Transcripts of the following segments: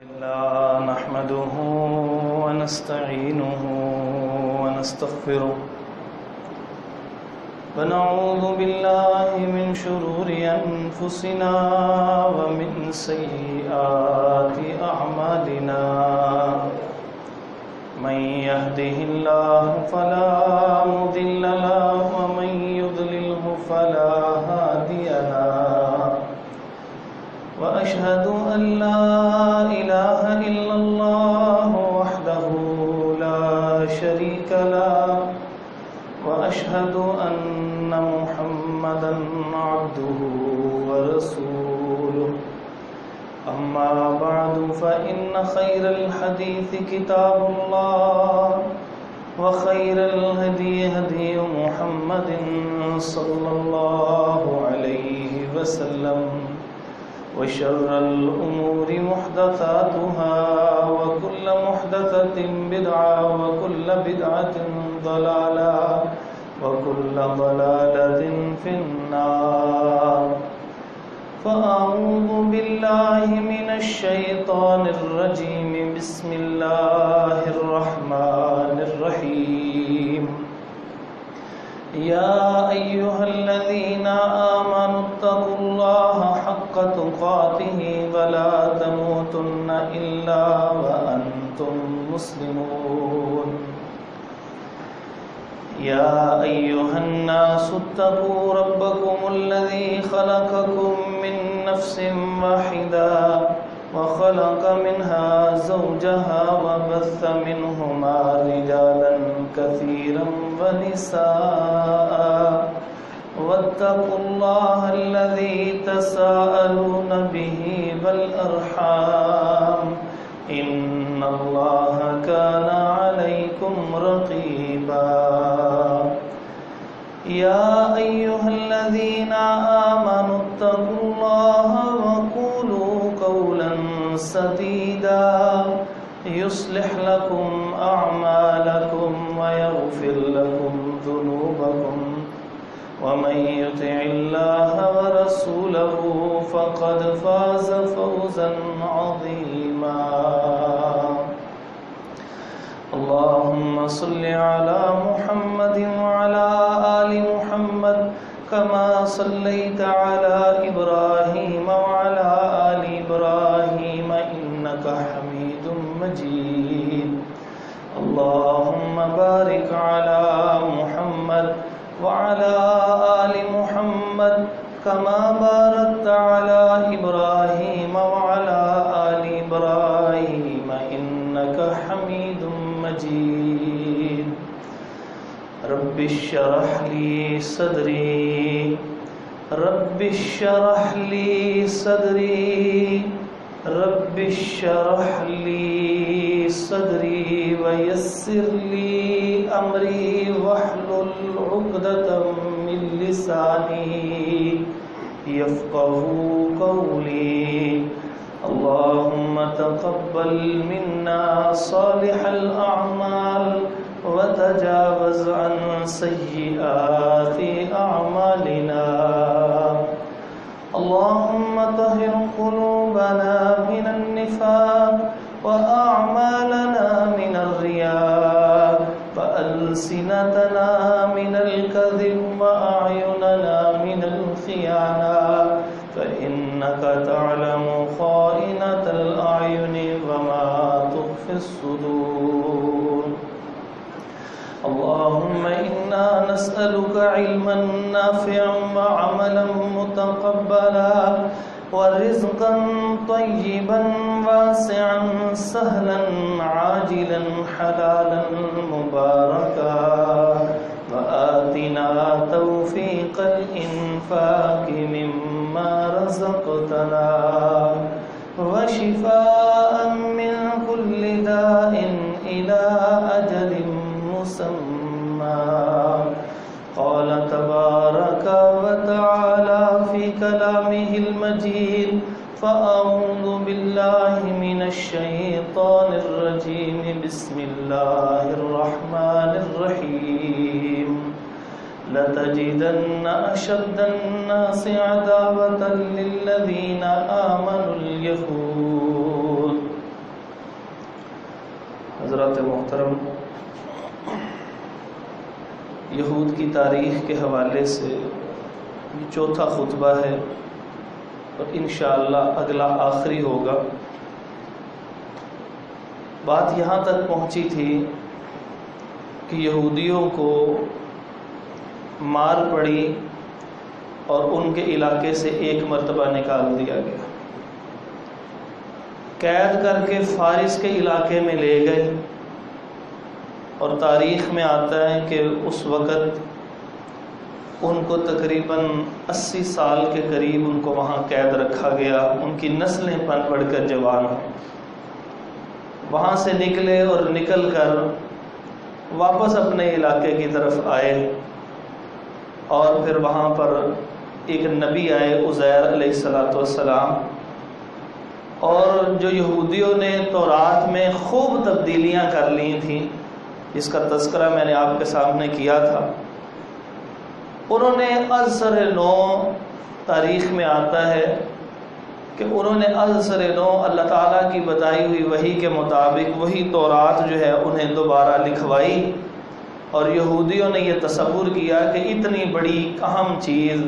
نحمده ونستعينه ونستغفره ونعوذ بالله من شرور أنفسنا ومن سيئات أعمالنا من يهده الله فلا مضل له ومن يضلله فلا هادي له وأشهد أن لا إله إلا الله وحده لا شريك له وأشهد أن محمدا عبده ورسوله أما بعد فإن خير الحديث كتاب الله وخير الهدي هدي محمد صلى الله عليه وسلم وشر الأمور محدثاتها وكل محدثة بدعة وكل بدعة ضلالة وكل ضلالة في النار فأعوذ بالله من الشيطان الرجيم بسم الله الرحمن الرحيم يا أيها الذين آمنوا اتقوا الله حق تقاته ولا تموتن إلا وأنتم مسلمون يا أيها الناس اتقوا ربكم الذي خلقكم من نفس واحدة وخلق منها زوجها وبث منهما رجالا كثيرا ونساء واتقوا الله الذي تساءلون به والأرحام إن الله كان عليكم رقيبا يا أيها الذين آمنوا اتقوا الله وقولوا قولا سديدا يصلح لكم أعمالكم ويغفر لكم ذنوبكم ومن يطع الله ورسوله فقد فاز فوزا عظيما اللهم صل على محمد وعلى آل محمد كما صليت على إبراهيم وعلى آل إبراهيم إنك حميد مجيد اللهم بارك على محمد وعلى آل محمد كما باركت على إبراهيم وعلى آل إبراهيم إنك حميد مجيد رب اشرح لي صدري رب اشرح لي صدري رب اشرح لي صدري ويسر لي أمري واحلل عقدة من لساني يفقهوا قولي اللهم تقبل منا صالح الأعمال وتجاوز عن سيئات أعمالنا اللهم طهر قلوبنا من النفاق وأعمالنا من الرياء وألسنتنا من الكذب وأعيننا من الخيانة فإنك تعلم خائنة الأعين وما تخفي الصدور اللهم إنا نسألك علما نافعا وعملا متقبلا ورزقا طيبا واسعا سهلا عاجلا حلالا مباركا وآتنا توفيق الإنفاق مما رزقتنا وشفاء من كل داء إلى أجل مسمى قال تبارك وتعالى في كلامه المجيد فأعوذ بالله من الشيطان الرجيم بسم الله الرحمن الرحيم لتجدن أشد الناس عداوة للذين آمنوا اليهود حضرات محترم، یہود کی تاریخ کے حوالے سے یہ چوتھا خطبہ ہے اور انشاءاللہ اگلا آخری ہوگا۔ بات یہاں تک پہنچی تھی کہ یہودیوں کو مار پڑی اور ان کے علاقے سے ایک مرتبہ نکال دیا گیا، قید کر کے فارس کے علاقے میں لے گئے، اور تاریخ میں آتا ہے کہ اس وقت ان کو تقریباً 80 سال کے قریب ان کو وہاں قید رکھا گیا۔ ان کی نسلیں پن پڑھ کر جوان ہیں، وہاں سے نکلے اور نکل کر واپس اپنے علاقے کی طرف آئے، اور پھر وہاں پر ایک نبی آئے عزیر علیہ السلام، اور جو یہودیوں نے تورات میں خوب تبدیلیاں کر لی تھیں، جس کا تذکرہ میں نے آپ کے سامنے کیا تھا، انہوں نے ازسر نو، تاریخ میں آتا ہے کہ انہوں نے ازسر نو اللہ تعالیٰ کی بتائی ہوئی وحی کے مطابق وہی تورات جو ہے انہیں دوبارہ لکھوائی، اور یہودیوں نے یہ تصور کیا کہ اتنی بڑی اہم چیز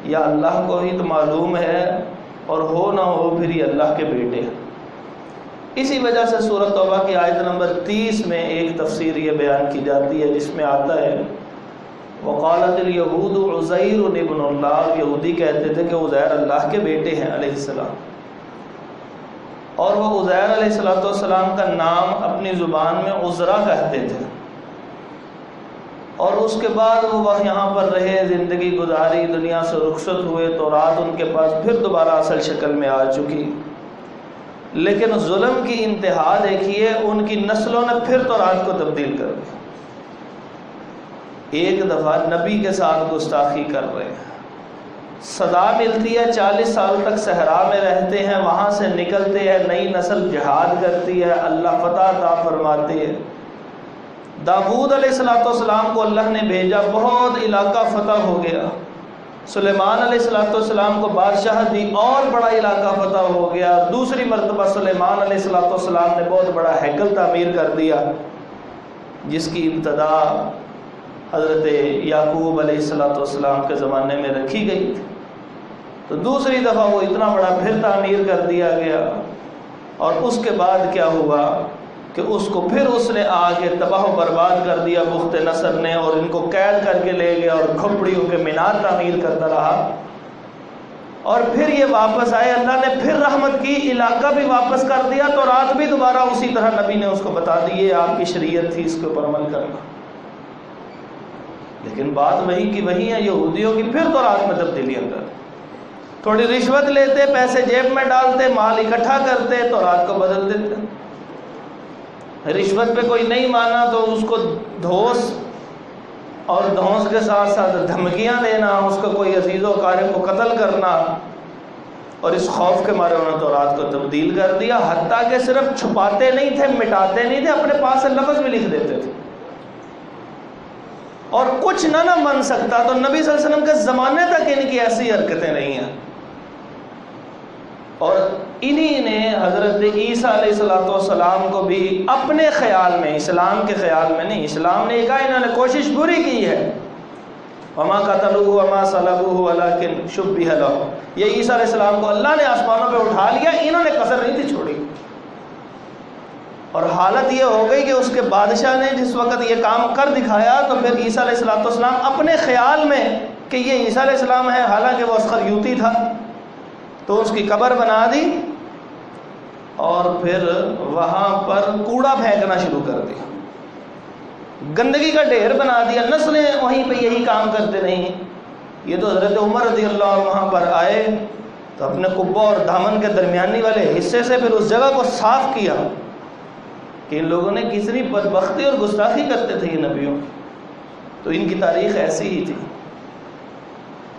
یا اللہ کو ہی تو معلوم ہے، اور ہو نہ ہو پھر یہ اللہ کے بیٹے ہیں۔ اسی وجہ سے سورۃ توبہ کی آیت نمبر 30 میں ایک تفسیر یہ بیان کی جاتی ہے، جس میں آتا ہے وقالت اليہود عزیر ابن اللہ، یہودی کہتے تھے کہ عزیر اللہ کے بیٹے ہیں علیہ السلام، اور وہ عزیر علیہ السلام کا نام اپنی زبان میں عزرا کہتے تھے، اور اس کے بعد وہ یہاں پر رہے، زندگی گزاری، دنیا سے رخصت ہوئے، تورات ان کے پاس پھر دوبارہ اصل شکل میں آ چکی، لیکن ظلم کی انتہا دیکھیے، ان کی نسلوں نے پھر تورات کو تبدیل کر دیا۔ ایک دفعہ نبی کے ساتھ گستاخی کر رہے ہیں، سزا ملتی ہے، 40 سال تک صحرا میں رہتے ہیں، وہاں سے نکلتے ہیں، نئی نسل جہاد کرتی ہے، اللہ فتح عطا فرماتے ہے۔ داؤد علیہ السلام کو اللہ نے بھیجا، بہت علاقہ فتح ہو گیا۔ سلیمان علیہ السلام کو بادشاہ دی، اور بڑا علاقہ فتح ہو گیا۔ دوسری مرتبہ سلیمان علیہ السلام نے بہت بڑا ہیکل تعمیر کر دیا، جس کی ابتدا حضرت یعقوب علیہ السلام کے زمانے میں رکھی گئی تھی۔ تو دوسری دفعہ وہ اتنا بڑا پھر تعمیر کر دیا گیا، اور اس کے بعد کیا ہوا کہ اس کو پھر اس نے آ کے تباہ و برباد کر دیا بخت نصر نے، اور ان کو قید کر کے لے گیا اور کھپڑیوں کے مینار تعمیر کرتا رہا، اور پھر یہ واپس آئے، اللہ نے پھر رحمت کی، علاقہ بھی واپس کر دیا، تو رات بھی دوبارہ اسی طرح نبی نے اس کو بتا دی یہ آپ کی شریعت تھی، اس کے اوپر عمل کرنا۔ لیکن بات وہی کی وہی ہے، یہودیوں کی پھر تو رات میں تبدیلیاں کر، تھوڑی رشوت لیتے، پیسے جیب میں ڈالتے، مال اکٹھا کرتے، تو رات کو بدل دیتے۔ رشوت پہ کوئی نہیں مانا تو اس کو دھوس، اور دھونس کے ساتھ ساتھ دھمکیاں دینا، اس کو کوئی عزیز و اقارب کو قتل کرنا، اور اس خوف کے مارے انہوں نے تو رات کو تبدیل کر دیا، حتیٰ کہ صرف چھپاتے نہیں تھے، مٹاتے نہیں تھے، اپنے پاس سے لفظ بھی لکھ دیتے تھے، اور کچھ نہ من سکتا تو نبی صلی اللہ علیہ وسلم کے زمانے تک ان کی ایسی حرکتیں نہیں ہیں۔ اور انہی نے حضرت عیسیٰ علیہ السلام کو بھی اپنے خیال میں، اسلام کے خیال میں نہیں، اسلام نے کہا انہوں نے کوشش پوری کی ہے، وما قتلوہ وما صلبوہ ولکن شبہ لہ، یہ عیسیٰ علیہ السلام کو اللہ نے آسمانوں پہ اٹھا لیا، انہوں نے کسر نہیں تھی چھوڑی۔ اور حالت یہ ہو گئی کہ اس کے بادشاہ نے جس وقت یہ کام کر دکھایا، تو پھر عیسیٰ علیہ السلام اپنے خیال میں کہ یہ عیسیٰ علیہ السلام ہے، حالانکہ وہ اصغر یوتی تھا، تو اس کی قبر بنا دی، اور پھر وہاں پر کوڑا پھینکنا شروع کر دیا، گندگی کا ڈھیر بنا دیا، نسلیں وہیں پہ یہی کام کرتے رہی۔ یہ تو حضرت عمر رضی اللہ عنہ وہاں پر آئے تو اپنے قبہ اور دامن کے درمیانی والے حصے سے پھر اس جگہ کو صاف کیا کہ ان لوگوں نے کتنی بدبختی اور گستاخی کرتے تھے یہ نبیوں، تو ان کی تاریخ ایسی ہی تھی۔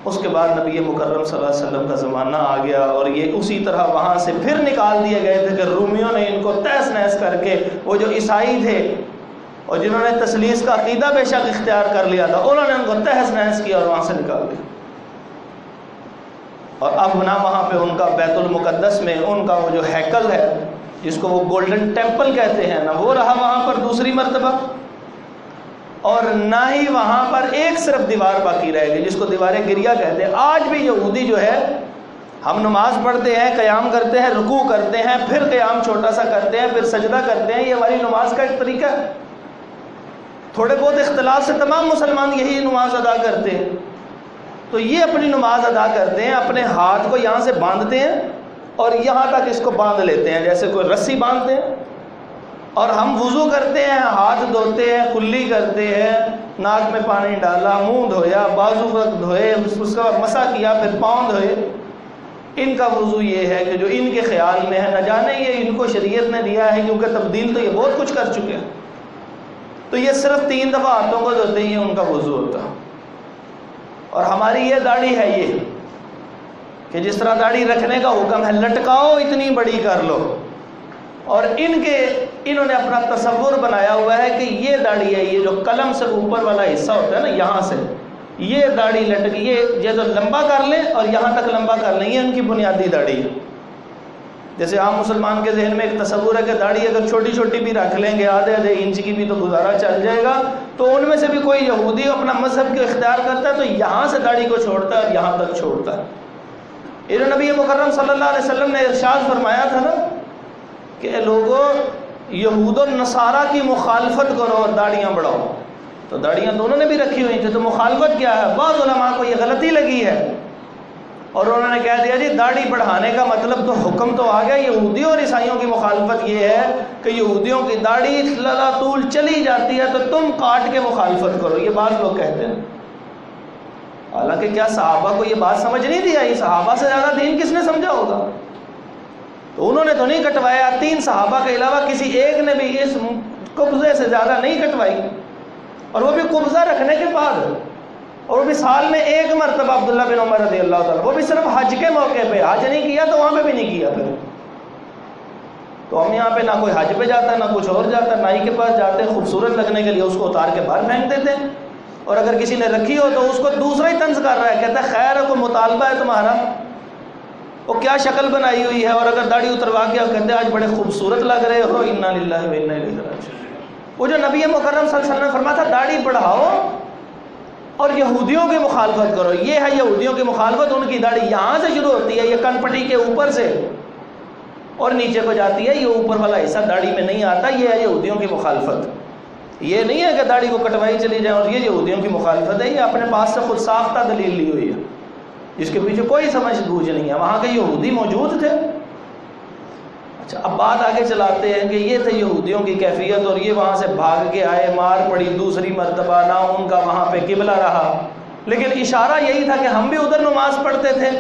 اس کے بعد نبی مکرم صلی اللہ علیہ وسلم کا زمانہ آ گیا، اور یہ اسی طرح وہاں سے پھر نکال دیے گئے تھے کہ رومیوں نے ان کو تہس نہس کر کے، وہ جو عیسائی تھے اور جنہوں نے تثلیث کا عقیدہ بے شک اختیار کر لیا تھا، انہوں نے ان کو تہس نہس کیا اور وہاں سے نکال دیا، اور اب نہ وہاں پہ ان کا بیت المقدس میں ان کا وہ جو ہیکل ہے جس کو وہ گولڈن ٹیمپل کہتے ہیں، نہ وہ رہا وہاں پر دوسری مرتبہ، اور نہ ہی وہاں پر ایک صرف دیوار باقی رہ گئی جس کو دیوار گریہ کہتے ہیں۔ آج بھی یہودی جو ہے، ہم نماز پڑھتے ہیں، قیام کرتے ہیں، رکوع کرتے ہیں، پھر قیام چھوٹا سا کرتے ہیں، پھر سجدہ کرتے ہیں، یہ ہماری نماز کا ایک طریقہ ہے۔ تھوڑے بہت اختلاف سے تمام مسلمان یہی نماز ادا کرتے ہیں۔ تو یہ اپنی نماز ادا کرتے ہیں، اپنے ہاتھ کو یہاں سے باندھتے ہیں اور یہاں تک اس کو باندھ لیتے ہیں جیسے کوئی رسی باندھتے ہیں، اور ہم وضو کرتے ہیں، ہاتھ دھوتے ہیں، کلی کرتے ہیں، ناک میں پانی ڈالا، منہ دھویا، بازو تک دھوئے، اس کا مسح کیا، پھر پاؤں دھوئے۔ ان کا وضو یہ ہے کہ جو ان کے خیال میں ہے، نہ جانے یہ ان کو شریعت نے دیا ہے، کیونکہ تبدیل تو یہ بہت کچھ کر چکے ہیں، تو یہ صرف 3 دفعہ ہاتھوں کو دھوتے ہیں، ان کا وضو ہوتا ہے۔ اور ہماری یہ داڑھی ہے یہ کہ جس طرح داڑھی رکھنے کا حکم ہے، لٹکاؤ اتنی بڑی کر لو، اور انہوں نے اپنا تصور بنایا ہوا ہے کہ یہ داڑھی ہے، یہ جو قلم سے اوپر والا حصہ ہوتا ہے نا، یہاں سے یہ داڑھی لٹک، یہ جو لمبا کر لیں اور یہاں تک لمبا کر لیں، یہ ان کی بنیادی داڑھی ہے۔ جیسے عام مسلمان کے ذہن میں ایک تصور ہے کہ داڑھی اگر چھوٹی چھوٹی بھی رکھ لیں گے، آدھے انچ کی بھی تو گزارا چل جائے گا، تو ان میں سے بھی کوئی یہودی اپنا مذہب کو اختیار کرتا ہے تو یہاں سے داڑھی کو چھوڑتا ہے اور یہاں تک چھوڑتا ہے۔ نبی مکرم صلی اللہ علیہ وسلم نے ارشاد فرمایا تھا نا کہ اے لوگوں، یہود و نصارہ کی مخالفت کرو اور داڑیاں بڑھاؤ، تو داڑیاں دونوں نے بھی رکھی ہوئی تھی، تو مخالفت کیا ہے؟ بعض علماء کو یہ غلطی لگی ہے اور انہوں نے کہہ دیا جی داڑھی بڑھانے کا مطلب تو حکم تو آ گیا، یہودیوں اور عیسائیوں کی مخالفت یہ ہے کہ یہودیوں کی داڑھی طول چلی جاتی ہے تو تم کاٹ کے مخالفت کرو، یہ بعض لوگ کہتے ہیں۔ حالانکہ کیا صحابہ کو یہ بات سمجھ نہیں دی آئی؟ صحابہ سے زیادہ دین کس نے سمجھا ہوگا؟ تو انہوں نے تو نہیں کٹوایا، 3 صحابہ کے علاوہ کسی ایک نے بھی اس قبضے سے زیادہ نہیں کٹوائی، اور وہ بھی قبضہ رکھنے کے بعد، اور وہ بھی سال میں 1 مرتبہ عبداللہ بن عمر رضی اللہ تعالیٰ، وہ بھی صرف حج کے موقع پہ، حج نہیں کیا تو وہاں پہ بھی نہیں کیا۔ پھر تو ہم یہاں پہ نہ کوئی حج پہ جاتا ہے، نہ کچھ اور جاتا ہے، نائی کے پاس جاتے ہیں خوبصورت لگنے کے لیے، اس کو اتار کے باہر پھینک دیتے ہیں، اور اگر کسی نے رکھی ہو تو اس کو دوسرا ہی طنز کر رہا ہے، کہتا ہے خیر ہے، کوئی مطالبہ ہے تمہارا، وہ کیا شکل بنائی ہوئی ہے، اور اگر داڑھی اتروا کے کہتے ہیں آج بڑے خوبصورت لگ رہے ہو، انا للہ و انا الیہ راجعون۔ وہ جو نبی مکرم صلی اللہ علیہ وسلم نے فرمایا تھا داڑھی بڑھاؤ اور یہودیوں کی مخالفت کرو، یہ ہے یہودیوں کی مخالفت۔ ان کی داڑھی یہاں سے شروع ہوتی ہے، یہ کن پٹی کے اوپر سے، اور نیچے کو جاتی ہے، یہ اوپر والا حصہ داڑھی میں نہیں آتا، یہ ہے یہودیوں کی مخالفت۔ یہ نہیں ہے کہ داڑھی کو کٹوائی چلی جائے اور یہ یہودیوں کی مخالفت ہے، یہ اپنے پاس سے خود ساختہ دلیل لی ہوئی ہے جس کے پیچھے کوئی سمجھ بوجھ نہیں ہے، وہاں کے یہودی موجود تھے۔ اچھا، اب بات آگے چلاتے ہیں کہ یہ تھے یہودیوں کی کیفیت، اور یہ وہاں سے بھاگ کے آئے، مار پڑی دوسری مرتبہ، نہ ان کا وہاں پہ قبلہ رہا، لیکن اشارہ یہی تھا کہ ہم بھی ادھر نماز پڑھتے تھے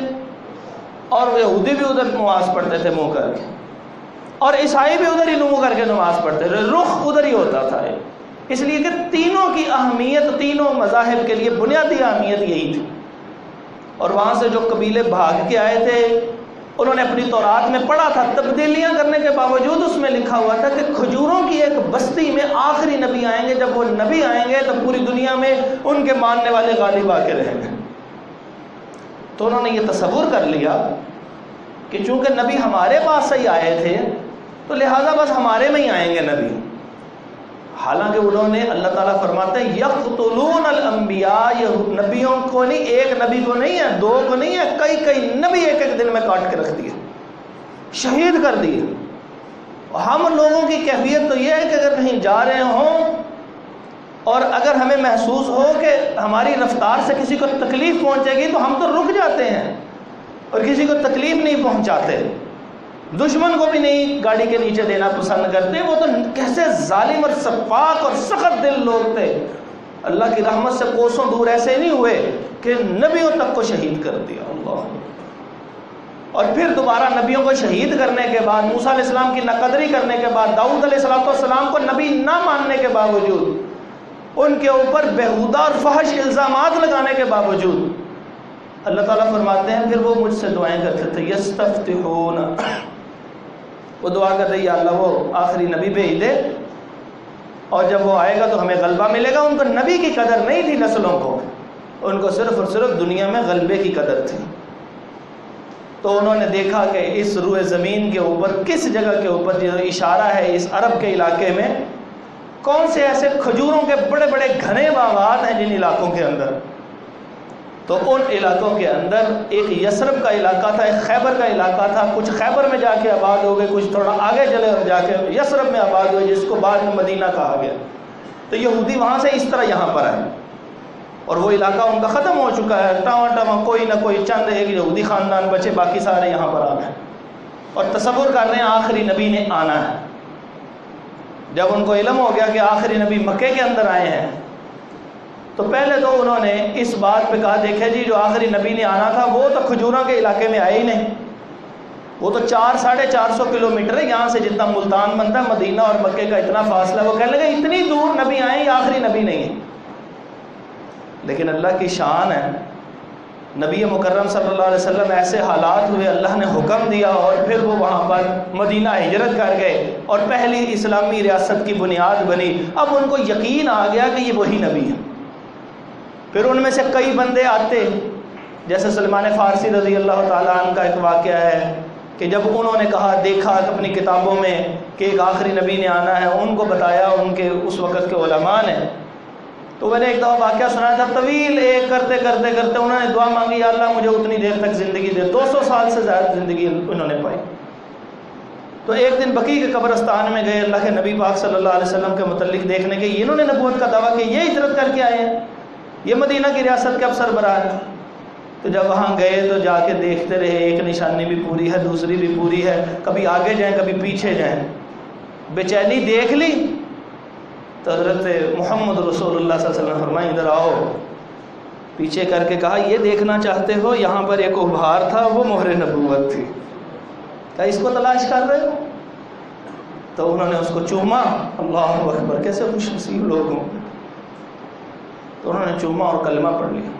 اور یہودی بھی ادھر نماز پڑھتے تھے منہ کر کے، اور عیسائی بھی ادھر ہی منہ کر کے نماز پڑھتے تھے، رخ ادھر ہی ہوتا تھا، اس لیے کہ تینوں کی اہمیت، تینوں مذاہب کے لیے بنیادی اہمیت یہی تھی۔ اور وہاں سے جو قبیلے بھاگ کے آئے تھے، انہوں نے اپنی تورات میں پڑھا تھا، تبدیلیاں کرنے کے باوجود اس میں لکھا ہوا تھا کہ کھجوروں کی ایک بستی میں آخری نبی آئیں گے، جب وہ نبی آئیں گے تو پوری دنیا میں ان کے ماننے والے غالب آ کے رہیں گے۔ تو انہوں نے یہ تصور کر لیا کہ چونکہ نبی ہمارے پاس سے ہی آئے تھے تو لہٰذا بس ہمارے میں ہی آئیں گے نبی۔ حالانکہ انہوں نے، اللہ تعالیٰ فرماتے ہیں یقتلون الانبیاء، یہ نبیوں کو نہیں، ایک نبی کو نہیں ہے، 2 کو نہیں ہے، کئی نبی ایک ایک دن میں کاٹ کے رکھ دیے، شہید کر دیے۔ ہم لوگوں کی کیفیت تو یہ ہے کہ اگر کہیں جا رہے ہوں اور اگر ہمیں محسوس ہو کہ ہماری رفتار سے کسی کو تکلیف پہنچے گی تو ہم تو رک جاتے ہیں اور کسی کو تکلیف نہیں پہنچاتے، دشمن کو بھی نہیں گاڑی کے نیچے دینا پسند کرتے۔ وہ تو کیسے ظالم اور سفاک اور سخت دل لوگ تھے، اللہ کی رحمت سے کوسوں دور ایسے نہیں ہوئے کہ نبیوں تک کو شہید کر دیا، اللہ۔ اور پھر دوبارہ نبیوں کو شہید کرنے کے بعد، موسیٰ علیہ السلام کی ناقدری کرنے کے بعد، داؤد علیہ السلام کو نبی نہ ماننے کے باوجود، ان کے اوپر بیہودہ اور فحش الزامات لگانے کے باوجود، اللہ تعالیٰ فرماتے ہیں پھر وہ مجھ سے دعائیں کرتے تھے، یستفتحون، وہ دعا کرتے یا اللہ وہ آخری نبی بھیج دے، اور جب وہ آئے گا تو ہمیں غلبہ ملے گا۔ ان کو نبی کی قدر نہیں تھی نسلوں کو، ان کو صرف اور صرف دنیا میں غلبے کی قدر تھی۔ تو انہوں نے دیکھا کہ اس روئے زمین کے اوپر کس جگہ کے اوپر جو اشارہ ہے اس عرب کے علاقے میں کون سے ایسے کھجوروں کے بڑے بڑے گھنے باغات ہیں جن علاقوں کے اندر. تو ان علاقوں کے اندر ایک یثرب کا علاقہ تھا، ایک خیبر کا علاقہ تھا. کچھ خیبر میں جا کے آباد ہو گئے، کچھ تھوڑا آگے چلے اور جا کے یثرب میں آباد ہوئے، جس کو بعد میں مدینہ کہا گیا. تو یہودی وہاں سے اس طرح یہاں پر آئے اور وہ علاقہ ان کا ختم ہو چکا ہے. ٹاواں ٹاواں کوئی نہ کوئی چند ایک یہودی خاندان بچے، باقی سارے یہاں پر آ گئے اور تصور کر رہے ہیں آخری نبی نے آنا ہے. جب ان کو علم ہو گیا کہ آخری نبی مکے کے اندر آئے ہیں تو پہلے تو انہوں نے اس بات پہ کہا دیکھیں جی جو آخری نبی نے آنا تھا وہ تو کھجوروں کے علاقے میں آئے ہی نہیں، وہ تو 400-450 کلومیٹر ہے یہاں سے، جتنا ملتان بنتا ہے مدینہ اور مکے کا اتنا فاصلہ. وہ کہنے لگے اتنی دور نبی آئے، یہ آخری نبی نہیں ہے. لیکن اللہ کی شان ہے، نبی مکرم صلی اللہ علیہ وسلم ایسے حالات ہوئے، اللہ نے حکم دیا اور پھر وہ وہاں پر مدینہ ہجرت کر گئے اور پہلی اسلامی ریاست کی بنیاد بنی. اب ان کو یقین آ گیا کہ یہ وہی نبی ہے. پھر ان میں سے کئی بندے آتے، جیسے سلمان فارسی رضی اللہ تعالیٰ عنہ کا ایک واقعہ ہے کہ جب انہوں نے کہا دیکھا اپنی کتابوں میں کہ ایک آخری نبی نے آنا ہے، ان کو بتایا ان کے اس وقت کے علماء نے. تو میں نے ایک دفعہ واقعہ سنا تھا طویل، ایک کرتے کرتے کرتے انہوں نے دعا مانگی یا اللہ مجھے اتنی دیر تک زندگی دے. 200 سال سے زیادہ زندگی انہوں نے پائی. تو ایک دن بقیع کے قبرستان میں گئے، اللہ کے نبی پاک صلی اللہ علیہ وسلم کے متعلق دیکھنے کے. انہوں نے نبوت کا دعویٰ کہ یہ ہجرت کر کے آئے ہیں، یہ مدینہ کی ریاست کے اب سربراہ ہیں. تو جب وہاں گئے تو جا کے دیکھتے رہے، ایک نشانی بھی پوری ہے، دوسری بھی پوری ہے، کبھی آگے جائیں کبھی پیچھے جائیں. بے چینی دیکھ لی تو حضرت محمد رسول اللہ صلی اللہ علیہ وسلم فرمائے ادھر آؤ. پیچھے کر کے کہا یہ دیکھنا چاہتے ہو، یہاں پر ایک ابھار تھا، وہ مہر نبوت تھی، کیا اس کو تلاش کر رہے ہو؟ تو انہوں نے اس کو چوما. اللہ اکبر، کیسے خوش نصیب لوگ ہوں. تو انہوں نے چوما اور کلمہ پڑھ لیا.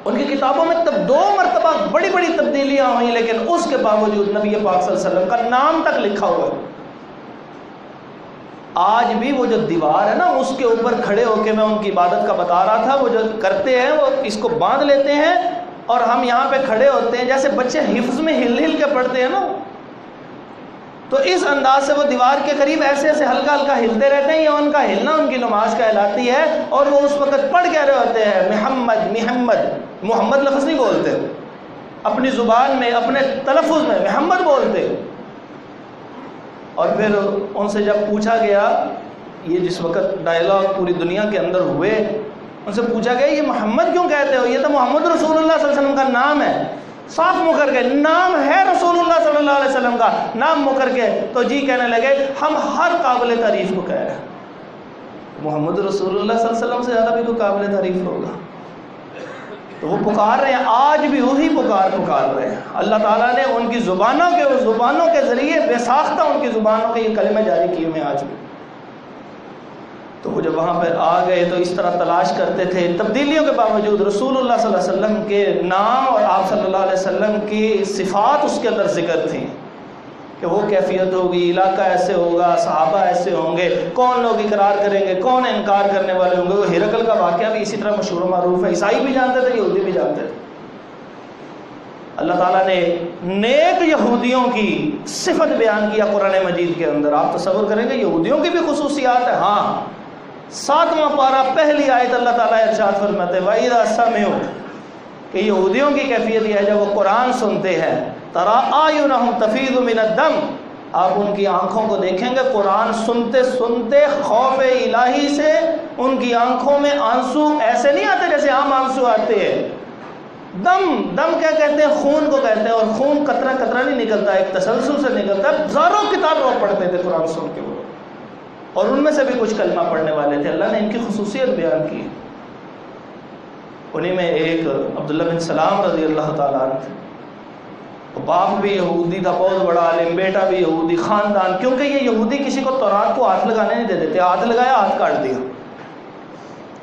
ان کی کتابوں میں تب 2 مرتبہ بڑی بڑی تبدیلیاں ہوئیں، لیکن اس کے باوجود نبی پاک صلی اللہ علیہ وسلم کا نام تک لکھا ہوا ہے. آج بھی وہ جو دیوار ہے نا، اس کے اوپر کھڑے ہو کے میں ان کی عبادت کا بتا رہا تھا، وہ جو کرتے ہیں وہ اس کو باندھ لیتے ہیں اور ہم یہاں پہ کھڑے ہوتے ہیں جیسے بچے حفظ میں ہل ہل کے پڑھتے ہیں نا، تو اس انداز سے وہ دیوار کے قریب ایسے ایسے ہلکا ہلکا ہلتے رہتے ہیں. یہ ان کا ہلنا ان کی نماز کہلاتی ہے. اور وہ اس وقت پڑھ کہہ رہے ہوتے ہیں محمد محمد، محمد لفظ نہیں بولتے، اپنی زبان میں اپنے تلفظ میں محمد بولتے. اور پھر ان سے جب پوچھا گیا، یہ جس وقت ڈائلاگ پوری دنیا کے اندر ہوئے، ان سے پوچھا گیا یہ محمد کیوں کہتے ہو؟ یہ تو محمد رسول اللہ صلی اللہ علیہ وسلم کا نام ہے. صاف مکر کے نام ہے رسول اللہ صلی اللہ علیہ وسلم کا نام مکر کے. تو جی کہنے لگے ہم ہر قابل تعریف کو کہہ رہے ہیں. محمد رسول اللہ صلی اللہ علیہ وسلم سے زیادہ بھی کوئی قابل تعریف ہوگا؟ تو وہ پکار رہے ہیں، آج بھی وہی پکار رہے ہیں. اللہ تعالیٰ نے ان کی زبانوں کے ذریعے بے ساختہ ان کی زبانوں کے یہ کلمے جاری کیے ہوئے آج بھی. تو وہ جب وہاں پر آ گئے تو اس طرح تلاش کرتے تھے. تبدیلیوں کے باوجود رسول اللہ صلی اللہ علیہ وسلم کے نام اور آپ صلی اللہ علیہ وسلم کی صفات اس کے اندر ذکر تھیں کہ وہ کیفیت ہوگی، علاقہ ایسے ہوگا، صحابہ ایسے ہوں گے، کون لوگ اقرار کریں گے، کون انکار کرنے والے ہوں گے. وہ ہرقل کا واقعہ بھی اسی طرح مشہور و معروف ہے، عیسائی بھی جانتے تھے، یہودی بھی جانتے تھے. اللہ تعالیٰ نے نیک یہودیوں کی صفت بیان کیا قرآن مجید کے اندر. آپ تصور کریں گے یہودیوں کی بھی خصوصیات ہے. ہاں، 7واں پارہ پہلی آیت اللہ تعالیٰ ارشاد فرماتے ہیں وَإِذَا سَمِعُوا، کہ یہودیوں کی کیفیت یہ ہے جب وہ قرآن سنتے ہیں تَرَىٰ أَعْيُنَهُمْ تَفِيضُ مِنَ الدَّمْعِ، آپ ان کی آنکھوں کو دیکھیں گے قرآن سنتے سنتے خوف الہی سے ان کی آنکھوں میں آنسو ایسے نہیں آتے جیسے عام آنسو آتے ہیں. دم کیا کہتے ہیں؟ خون کو کہتے ہیں، اور خون قطرہ قطرہ نہیں نکلتا، ایک تسلسل سے نکلتا ہے. ہزاروں کتاب وہ پڑھتے تھے قرآن سن کے، اور ان میں سے بھی کچھ کلمہ پڑھنے والے تھے. اللہ نے ان کی خصوصیت بیان کی. انہیں میں ایک عبداللہ بن سلام رضی اللہ تعالیٰ عنہ تھے. باپ بھی یہودی تھا، بہت بڑا عالم، بیٹا بھی یہودی، خاندان. کیونکہ یہ یہودی کسی کو تورات کو ہاتھ لگانے نہیں دیتے تھے. ہاتھ لگایا ہاتھ کاٹ دیا،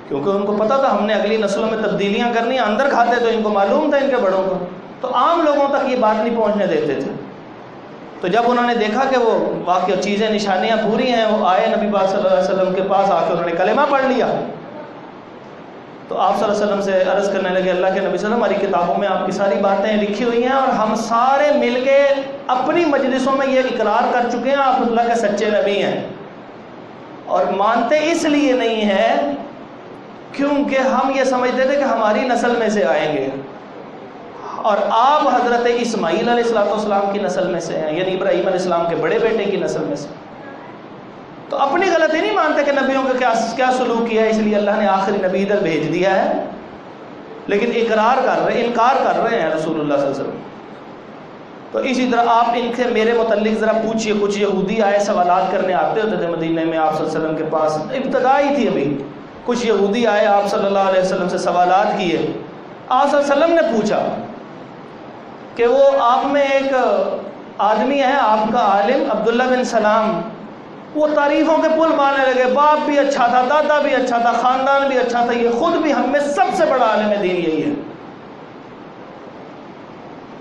کیونکہ ان کو پتا تھا ہم نے اگلی نسلوں میں تبدیلیاں کرنی. اندر کھاتے تو ان کو معلوم تھا ان کے بڑوں کو، تو عام لوگوں تک یہ بات نہیں پہنچنے دیتے تھے. تو جب انہوں نے دیکھا کہ وہ واقعی چیزیں نشانیاں پوری ہیں، وہ آئے نبی پاک صلی اللہ علیہ وسلم کے پاس. آ کے انہوں نے کلمہ پڑھ لیا. تو آپ صلی اللہ علیہ وسلم سے عرض کرنے لگے اللہ کے نبی صلی اللہ علیہ وسلم ہماری کتابوں میں آپ کی ساری باتیں لکھی ہوئی ہیں اور ہم سارے مل کے اپنی مجلسوں میں یہ اقرار کر چکے ہیں آپ اللہ کے سچے نبی ہیں، اور مانتے اس لیے نہیں ہیں کیونکہ ہم یہ سمجھتے تھے کہ ہماری نسل میں سے آئیں گے، اور آپ حضرت اسماعیل علیہ السلام کی نسل میں سے ہیں، یعنی ابراہیم علیہ السلام کے بڑے بیٹے کی نسل میں سے۔ تو اپنی غلطی نہیں مانتے کہ نبیوں کا کیا سلوک کیا ہے اس لیے اللہ نے آخری نبی ادھر بھیج دیا ہے، لیکن اقرار کر رہے ہیں، انکار کر رہے ہیں رسول اللہ صلی اللہ علیہ وسلم۔ تو اسی طرح آپ ان سے میرے متعلق ذرا پوچھئے، کچھ یہودی آئے سوالات کرنے آتے ہوتے تھے مدینہ میں آپ صلی اللہ علیہ وسلم کے پاس، ابتدائی تھی ابھی، کچھ یہودی آئے آپ صلی اللہ علیہ وسلم سے سوالات کیے، آپ صلی اللہ علیہ وسلم نے پوچھا کہ وہ آپ میں ایک آدمی ہے آپ کا عالم عبداللہ بن سلام، وہ تعریفوں کے پل مارنے لگے، باپ بھی اچھا تھا، دادا بھی اچھا تھا، خاندان بھی اچھا تھا، یہ خود بھی ہم میں سب سے بڑا عالم دین یہی ہے۔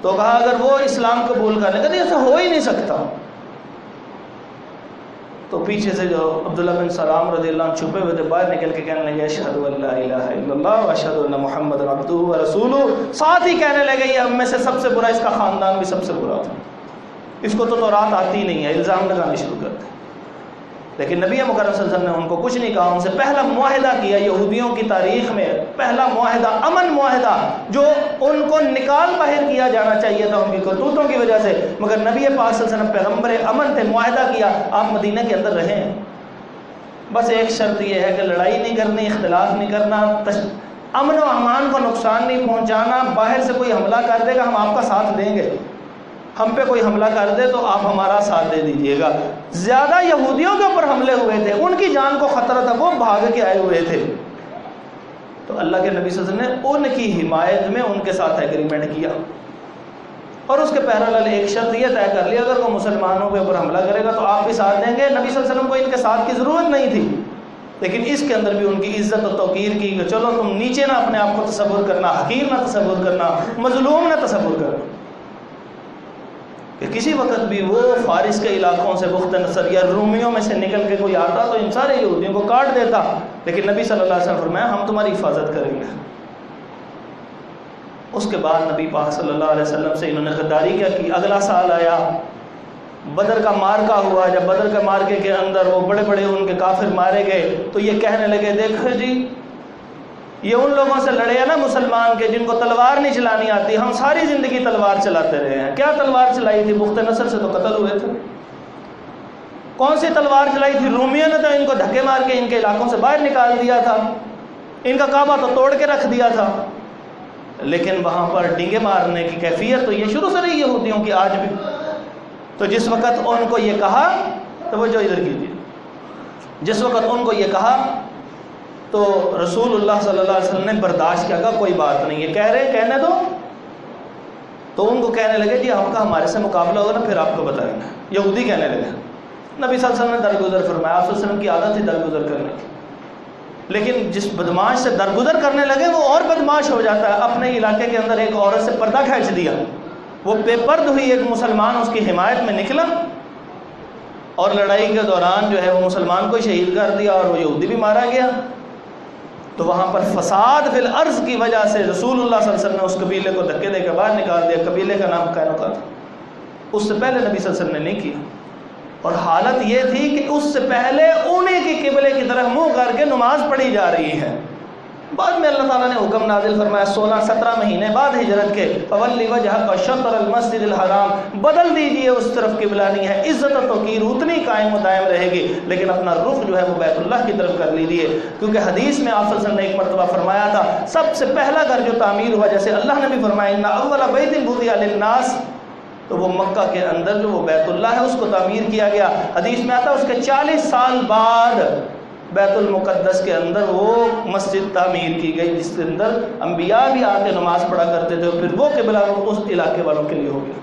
تو کہا اگر وہ اسلام قبول کر لے گا تو ایسا ہو ہی نہیں سکتا۔ تو پیچھے سے جو عبداللہ بن سلام رضی اللہ عنہ چھپے ہوئے تھے باہر نکل کے کہنے لگے اشہد ان لا الہ الا اللہ واشہد ان محمد عبدہ ورسولہ، ساتھ ہی کہنے لگے یہ ہم میں سے سب سے برا، اس کا خاندان بھی سب سے برا تھا، اس کو تو تورات آتی نہیں ہے، الزام لگانے شروع کرتے۔ لیکن نبی مکرم صلی اللہ علیہ وسلم نے ان کو کچھ نہیں کہا، ان سے پہلا معاہدہ کیا یہودیوں کی تاریخ میں، پہلا معاہدہ، امن معاہدہ، جو ان کو نکال باہر کیا جانا چاہیے تھا ان کی کرتوتوں کی وجہ سے، مگر نبی پاک صلی اللہ علیہ وسلم پیغمبر امن تھے، معاہدہ کیا آپ مدینہ کے اندر رہیں، بس ایک شرط یہ ہے کہ لڑائی نہیں کرنی، اختلاف نہیں کرنا، امن و امان کو نقصان نہیں پہنچانا، باہر سے کوئی حملہ کر دے گا ہم آپ کا ساتھ دیں گے، ہم پہ کوئی حملہ کر دے تو آپ ہمارا ساتھ دے دیجئے گا۔ زیادہ یہودیوں کے اوپر حملے ہوئے تھے، ان کی جان کو خطرہ تھا، وہ بھاگ کے آئے ہوئے تھے، تو اللہ کے نبی صلی اللہ علیہ وسلم نے ان کی حمایت میں ان کے ساتھ ایگریمنٹ کیا، اور اس کے پیرالل ایک شرط یہ طے کر لیا اگر وہ مسلمانوں کے اوپر حملہ کرے گا تو آپ بھی ساتھ دیں گے۔ نبی صلی اللہ علیہ وسلم کو ان کے ساتھ کی ضرورت نہیں تھی، لیکن اس کے اندر بھی ان کی عزت و توقیر کی کہ چلو تم نیچے نہ اپنے آپ کو تصور کرنا، حقیر نہ تصور کرنا، مظلوم نہ تصور کرنا، کہ کسی وقت بھی وہ فارس کے علاقوں سے بخت نصر یا رومیوں میں سے نکل کے کوئی آتا تو ان سارے یہودیوں کو کاٹ دیتا، لیکن نبی صلی اللہ علیہ وسلم فرمایا ہم تمہاری حفاظت کریں گے۔ اس کے بعد نبی پاک صلی اللہ علیہ وسلم سے انہوں نے غداری کیا کی۔ اگلا سال آیا، بدر کا مارکا ہوا، جب بدر کے مارکے کے اندر وہ بڑے بڑے ان کے کافر مارے گئے تو یہ کہنے لگے دیکھو جی یہ ان لوگوں سے لڑے ہیں نا مسلمان کے جن کو تلوار نہیں چلانی آتی، ہم ساری زندگی تلوار چلاتے رہے ہیں، کیا تلوار چلائی تھی؟ بخت نصر سے تو قتل ہوئے تھے۔ کون سی تلوار چلائی تھی؟ رومیوں نے تو ان کو دھکے مار کے ان کے علاقوں سے باہر نکال دیا تھا، ان کا کعبہ تو توڑ کے رکھ دیا تھا، لیکن وہاں پر ڈینگے مارنے کی کیفیت تو یہ شروع سے رہی یہودیوں کی آج بھی۔ تو جس وقت ان کو یہ کہا، توجہ ادھر کیجیے، جس وقت ان کو یہ کہا تو رسول اللہ صلی اللہ علیہ وسلم نے برداشت کیا، کہا کوئی بات نہیں ہے، کہہ رہے کہنے دو۔ تو ان کو کہنے لگے جی آپ کا ہمارے سے مقابلہ ہوگا نا پھر آپ کو بتائیں گے، یہودی کہنے لگے۔ نبی صلی اللہ علیہ وسلم نے درگزر فرمایا، آپ صلی اللہ علیہ وسلم کی عادت تھی درگزر کرنے کی، لیکن جس بدماش سے درگزر کرنے لگے وہ اور بدماش ہو جاتا ہے۔ اپنے علاقے کے اندر ایک عورت سے پردہ کھینچ دیا، وہ بے پرد ہوئی، ایک مسلمان اس کی حمایت میں نکلا اور لڑائی کے دوران جو ہے وہ مسلمان کو شہید کر دیا اور وہ یہودی بھی مارا گیا۔ تو وہاں پر فساد فی الارض کی وجہ سے رسول اللہ صلی اللہ علیہ وسلم نے اس قبیلے کو دھکے دے کے باہر نکال دیا، قبیلے کا نام قینقاع تھا، اس سے پہلے نبی صلی اللہ علیہ وسلم نے نہیں کیا، اور حالت یہ تھی کہ اس سے پہلے انہیں کی قبلے کی طرف منہ کر کے نماز پڑھی جا رہی ہے۔ بعد میں اللہ تعالیٰ نے حکم نازل فرمایا 16-17 مہینے بعد ہجرت کے، فولی وجہک شطر المسجد الحرام، بدل دیجئے اس طرف قبلہ نہیں ہے، عزت و توقیر اتنی قائم و دائم رہے گی، لیکن اپنا رخ جو ہے وہ بیت اللہ کی طرف کر لیجئے، کیونکہ حدیث میں آپ صلی اللہ علیہ وسلم نے ایک مرتبہ فرمایا تھا سب سے پہلا گھر جو تعمیر ہوا، جیسے اللہ نے بھی فرمایا ان اول بیت وضع للناس، تو وہ مکہ کے اندر جو وہ بیت اللہ ہے اس کو تعمیر کیا گیا۔ حدیث میں آتا ہے اس کے 40 سال بعد بیت المقدس کے اندر وہ مسجد تعمیر کی گئی جس کے اندر انبیاء بھی آتے نماز پڑھا کرتے تھے، اور پھر وہ قبلہ اس علاقے والوں کے لیے ہو گیا۔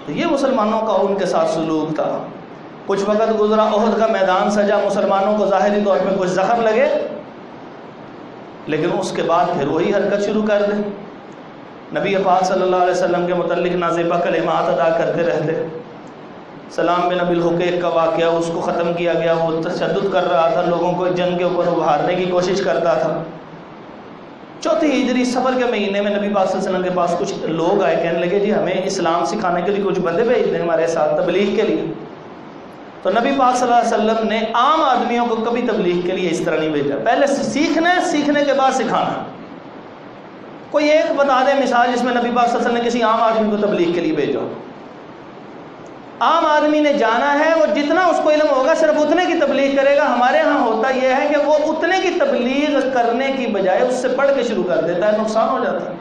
تو یہ مسلمانوں کا ان کے ساتھ سلوک تھا۔ کچھ وقت گزرا، احد کا میدان سجا، مسلمانوں کو ظاہری طور پہ کچھ زخم لگے، لیکن اس کے بعد پھر وہی حرکت شروع کر دے، نبی پاک صلی اللہ علیہ وسلم کے متعلق نازیبہ کلمات ادا کرتے رہتے، سلام بن ابی الحقیق کا واقعہ، اس کو ختم کیا گیا، وہ تشدد کر رہا تھا، لوگوں کو جنگ کے اوپر ابھارنے کی کوشش کرتا تھا۔ چوتھی ہجری سفر کے مہینے میں نبی پاک صلی اللہ علیہ وسلم کے پاس کچھ لوگ آئے، کہنے لگے جی ہمیں اسلام سکھانے کے لیے کچھ بندے بھیج دیں ہمارے ساتھ تبلیغ کے لیے۔ تو نبی پاک صلی اللہ علیہ وسلم نے عام آدمیوں کو کبھی تبلیغ کے لیے اس طرح نہیں بھیجا، پہلے سیکھنا ہے، سیکھنے کے بعد سکھانا۔ کوئی ایک بتا دے مثال جس میں نبی پاک صلی اللہ علیہ وسلم نے کسی عام آدمی کو تبلیغ کے لیے بھیجا۔ عام آدمی نے جانا ہے، وہ جتنا اس کو علم ہوگا صرف اتنے کی تبلیغ کرے گا۔ ہمارے ہاں ہوتا یہ ہے کہ وہ اتنے کی تبلیغ کرنے کی بجائے اس سے پڑھ کے شروع کر دیتا ہے، نقصان ہو جاتا ہے۔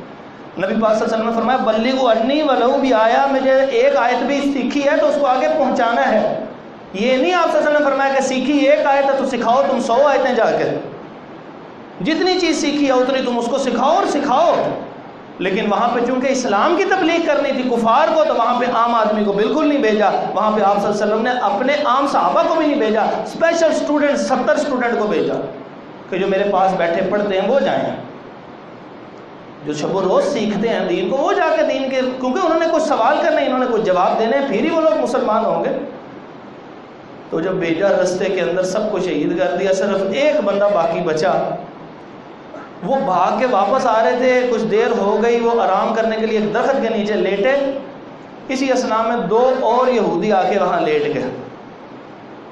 نبی پاک صلی اللہ علیہ وسلم نے فرمایا بلغوا انی ولو بھی آیا، مجھے ایک آیت بھی سیکھی ہے تو اس کو آگے پہنچانا ہے۔ یہ نہیں آپ صلی اللہ علیہ وسلم نے فرمایا کہ سیکھی ایک آیت ہے تو سکھاؤ تم 100 آیتیں جا کے، جتنی چیز سیکھی ہے اتنی تم اس کو سکھاؤ اور سکھاؤ۔ لیکن وہاں پہ چونکہ اسلام کی تبلیغ کرنی تھی کفار کو، تو وہاں پہ عام آدمی کو بالکل نہیں بھیجا۔ وہاں پہ آپ صلی اللہ علیہ وسلم نے اپنے عام صحابہ کو بھی نہیں بھیجا، اسپیشل اسٹوڈنٹ 70 اسٹوڈنٹ کو بھیجا کہ جو میرے پاس بیٹھے پڑھتے ہیں وہ جائیں، جو شب و روز سیکھتے ہیں دین کو وہ جا کے دین کے، کیونکہ انہوں نے کچھ سوال کرنے، انہوں نے کچھ جواب دینے، پھر ہی وہ لوگ مسلمان ہوں گے۔ تو جب بھیجا رستے کے اندر سب کو شہید کر دیا، صرف ایک بندہ باقی بچا۔ وہ بھاگ کے واپس آ رہے تھے، کچھ دیر ہو گئی، وہ آرام کرنے کے لیے ایک درخت کے نیچے لیٹے، اسی اسنا میں 2 اور یہودی آ کے وہاں لیٹ گئے۔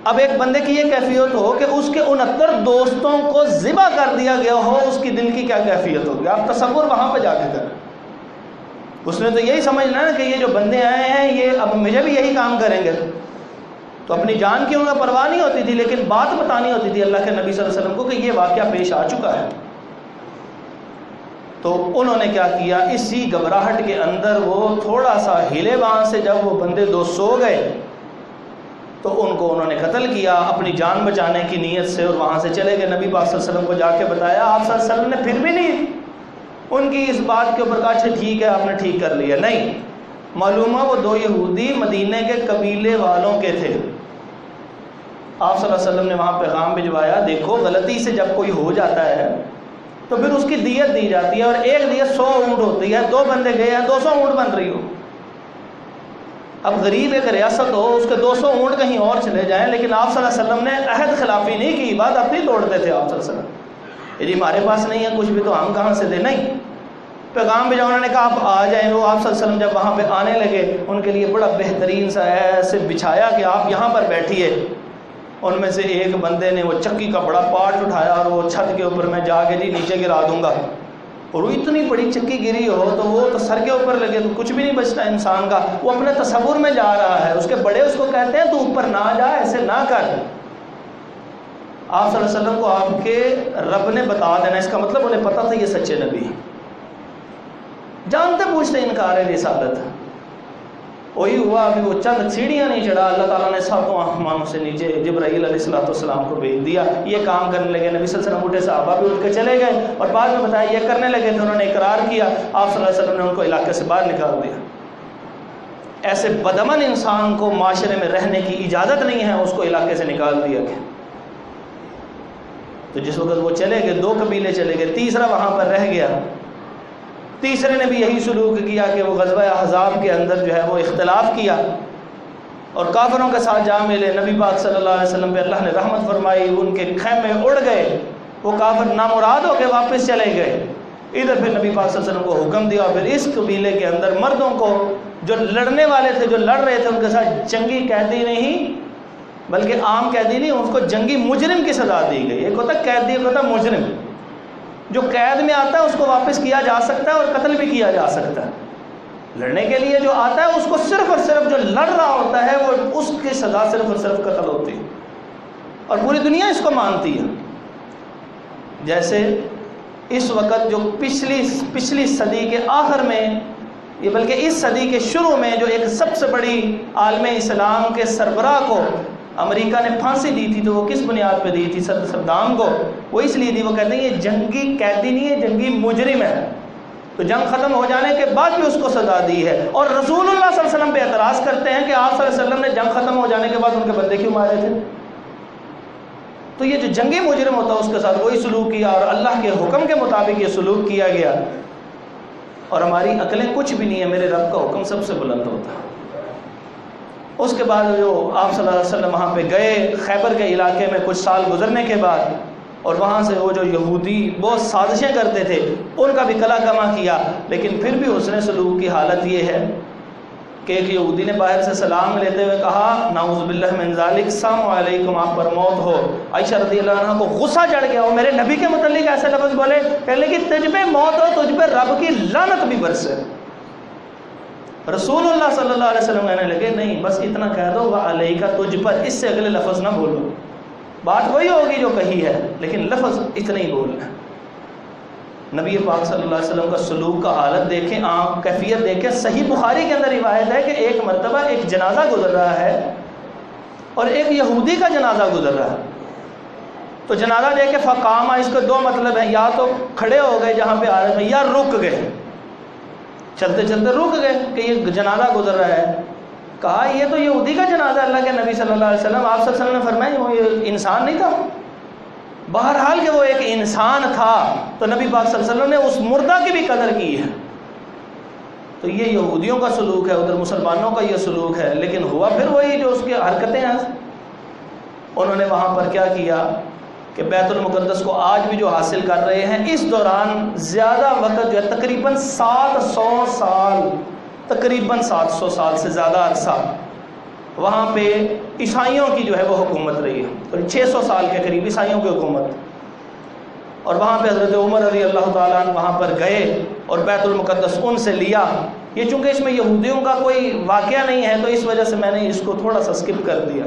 اب ایک بندے کی یہ کیفیت ہو کہ اس کے 69 دوستوں کو ذبح کر دیا گیا ہو، اس کی دل کی کیا کیفیت ہوگی؟ آپ تصور وہاں پہ جا کے کریں۔ اس نے تو یہی سمجھنا ہے کہ یہ جو بندے آئے ہیں یہ اب مجھے بھی یہی کام کریں گے، تو اپنی جان کی انہیں پرواہ نہیں ہوتی تھی، لیکن بات بتانی ہوتی تھی اللہ کے نبی صلی اللہ علیہ وسلم کو کہ یہ واقعہ پیش آ چکا ہے۔ تو انہوں نے کیا کیا، اسی گھبراہٹ کے اندر وہ تھوڑا سا ہلے وہاں سے، جب وہ بندے 2 سو گئے تو ان کو انہوں نے قتل کیا اپنی جان بچانے کی نیت سے، اور وہاں سے چلے گئے۔ نبی پاک صلی اللہ علیہ وسلم کو جا کے بتایا، آپ صلی اللہ علیہ وسلم نے پھر بھی نہیں ان کی اس بات کے اوپر کہا اچھا ٹھیک ہے آپ نے ٹھیک کر لیا، نہیں، معلوم ہے وہ 2 یہودی مدینے کے قبیلے والوں کے تھے۔ آپ صلی اللہ علیہ وسلم نے وہاں پیغام بھجوایا، دیکھو غلطی سے جب کوئی ہو جاتا ہے تو پھر اس کی دیت دی جاتی ہے، اور ایک دیت 100 اونٹ ہوتی ہے، 2 بندے گئے ہیں 200 اونٹ بن رہی ہو۔ اب غریب ایک ریاست ہو، اس کے 200 اونٹ کہیں اور چلے جائیں، لیکن آپ صلی اللہ علیہ وسلم نے عہد خلافی نہیں کی، بات اپنی توڑتے تھے آپ صلی اللہ علیہ وسلم۔ جی ہمارے پاس نہیں ہے کچھ بھی تو ہم کہاں سے دیں، نہیں، پیغام بھیجا، انہوں نے کہا آپ آ جائیں۔ وہ آپ صلی اللہ علیہ وسلم جب وہاں پہ آنے لگے، ان کے لیے بڑا بہترین سا ایسے بچھایا کہ آپ یہاں پر بیٹھیے۔ ان میں سے ایک بندے نے وہ چکی کا بڑا پارٹ اٹھایا اور وہ چھت کے اوپر میں جا کے جی نیچے گرا دوں گا، اور وہ اتنی بڑی چکی گری ہو تو وہ تو سر کے اوپر لگے تو کچھ بھی نہیں بچتا انسان کا، وہ اپنے تصور میں جا رہا ہے، اس کے بڑے اس کو کہتے ہیں تو اوپر نہ جا، ایسے نہ کر۔ آپ صلی اللہ علیہ وسلم کو آپ کے رب نے بتا دینا، اس کا مطلب انہیں پتا تھا یہ سچے نبی، جانتے پوچھتے انکار ہے رسالت۔ وہی ہوا، ابھی وہ چند سیڑھیاں نہیں چڑھا، اللہ تعالیٰ نے 7 آسمانوں سے نیچے جبرائیل علیہ السلام کو بھیج دیا، یہ کام کرنے لگے۔ نبی صلی اللہ علیہ وسلم اٹھے، صحابہ بھی اٹھ کے چلے گئے، اور بعد میں بتایا یہ کرنے لگے تھے، انہوں نے اقرار کیا، آپ صلی اللہ علیہ وسلم نے ان کو علاقے سے باہر نکال دیا۔ ایسے بدامن انسان کو معاشرے میں رہنے کی اجازت نہیں ہے، اس کو علاقے سے نکال دیا گیا۔ تو جس وقت وہ چلے گئے، 2 قبیلے چلے گئے، تیسرا وہاں پر رہ گیا۔ تیسرے نے بھی یہی سلوک کیا کہ وہ غزوہ احزاب کے اندر جو ہے وہ اختلاف کیا اور کافروں کے ساتھ جا ملے۔ نبی پاک صلی اللہ علیہ وسلم پہ اللہ نے رحمت فرمائی، ان کے خیمے اڑ گئے، وہ کافر نامراد ہو کے واپس چلے گئے۔ ادھر پھر نبی پاک صلی اللہ علیہ وسلم کو حکم دیا، اور پھر اس قبیلے کے اندر مردوں کو، جو لڑنے والے تھے، جو لڑ رہے تھے، ان کے ساتھ جنگی قیدی نہیں بلکہ عام قیدی نہیں، اس کو جنگی مجرم کی سزا دی گئی۔ ایک ہوتا قیدی، ایک ہوتا مجرم۔ جو قید میں آتا ہے اس کو واپس کیا جا سکتا ہے اور قتل بھی کیا جا سکتا ہے۔ لڑنے کے لیے جو آتا ہے اس کو صرف اور صرف جو لڑ رہا ہوتا ہے وہ اس کی سزا صرف اور صرف قتل ہوتی ہے، اور پوری دنیا اس کو مانتی ہے۔ جیسے اس وقت جو پچھلی صدی کے آخر میں، یہ بلکہ اس صدی کے شروع میں، جو ایک سب سے بڑی عالم اسلام کے سربراہ کو امریکہ نے پھانسی دی تھی، تو وہ کس بنیاد پہ دی تھی؟ صدام کو وہ اس لیے دی، وہ کہتے ہیں یہ جنگی قیدی نہیں ہے، جنگی مجرم ہے، تو جنگ ختم ہو جانے کے بعد بھی اس کو سزا دی ہے۔ اور رسول اللہ صلی اللہ علیہ وسلم پہ اعتراض کرتے ہیں کہ آپ صلی اللہ علیہ وسلم نے جنگ ختم ہو جانے کے بعد ان کے بندے کیوں مارے تھے؟ تو یہ جو جنگی مجرم ہوتا ہے اس کے ساتھ وہی سلوک کیا، اور اللہ کے حکم کے مطابق یہ سلوک کیا گیا۔ اور ہماری عقلیں کچھ بھی نہیں ہے، میرے رب کا حکم سب سے بلند ہوتا ہے، اس کے بعد جو آپ صلی اللہ علیہ وسلم وہاں پہ گئے خیبر کے علاقے میں کچھ سال گزرنے کے بعد، اور وہاں سے وہ جو یہودی بہت سازشیں کرتے تھے ان کا بھی کلا کما کیا، لیکن پھر بھی حسن سلوک کی حالت یہ ہے کہ ایک یہودی نے باہر سے سلام لیتے ہوئے کہا نعوذ باللہ من ذالک، السلام علیکم، آپ پر موت ہو۔ عائشہ رضی اللہ عنہ کو غصہ چڑھ گیا، وہ میرے نبی کے متعلق ایسے لفظ بولے، کہنے لگی تجھ پہ موت ہو، تجھ پہ رب کی لعنت بھی برسے۔ رسول اللہ صلی اللہ علیہ وسلم کہنے لگے نہیں، بس اتنا کہہ دو وعلیکا، تجھ پر، اس سے اگلے لفظ نہ بولو، بات وہی ہوگی جو کہی ہے لیکن لفظ اتنا ہی بولنا۔ نبی پاک صلی اللہ علیہ وسلم کا سلوک کا حالت دیکھیں، کیفیت دیکھیں۔ صحیح بخاری کے اندر روایت ہے کہ ایک مرتبہ ایک جنازہ گزر رہا ہے اور ایک یہودی کا جنازہ گزر رہا ہے، تو جنازہ دیکھ کے فقامہ، اس کے دو مطلب ہیں، یا تو کھڑے ہو گئے جہاں پہ آ رہے تھے یا رک گئے، چلتے چلتے رک گئے کہ یہ جنازہ گزر رہا ہے۔ کہا یہ تو یہودی کا جنازہ، اللہ کے نبی صلی اللہ علیہ وسلم، آپ صلی اللہ علیہ وسلم نے فرمایا وہ یہ انسان نہیں تھا، بہرحال کہ وہ ایک انسان تھا، تو نبی پاک صلی اللہ علیہ وسلم نے اس مردہ کی بھی قدر کی ہے۔ تو یہ یہودیوں کا سلوک ہے، ادھر مسلمانوں کا یہ سلوک ہے، لیکن ہوا پھر وہی جو اس کی حرکتیں ہیں۔ انہوں نے وہاں پر کیا کیا کہ بیت المقدس کو آج بھی جو حاصل کر رہے ہیں، اس دوران زیادہ وقت جو ہے تقریباً 700 سال، تقریباً 700 سال سے زیادہ عرصہ وہاں پہ عیسائیوں کی جو ہے وہ حکومت رہی ہے، اور 600 سال کے قریب عیسائیوں کی حکومت۔ اور وہاں پہ حضرت عمر رضی اللہ تعالیٰ عنہ وہاں پر گئے اور بیت المقدس ان سے لیا۔ یہ چونکہ اس میں یہودیوں کا کوئی واقعہ نہیں ہے تو اس وجہ سے میں نے اس کو تھوڑا سا سکپ کر دیا،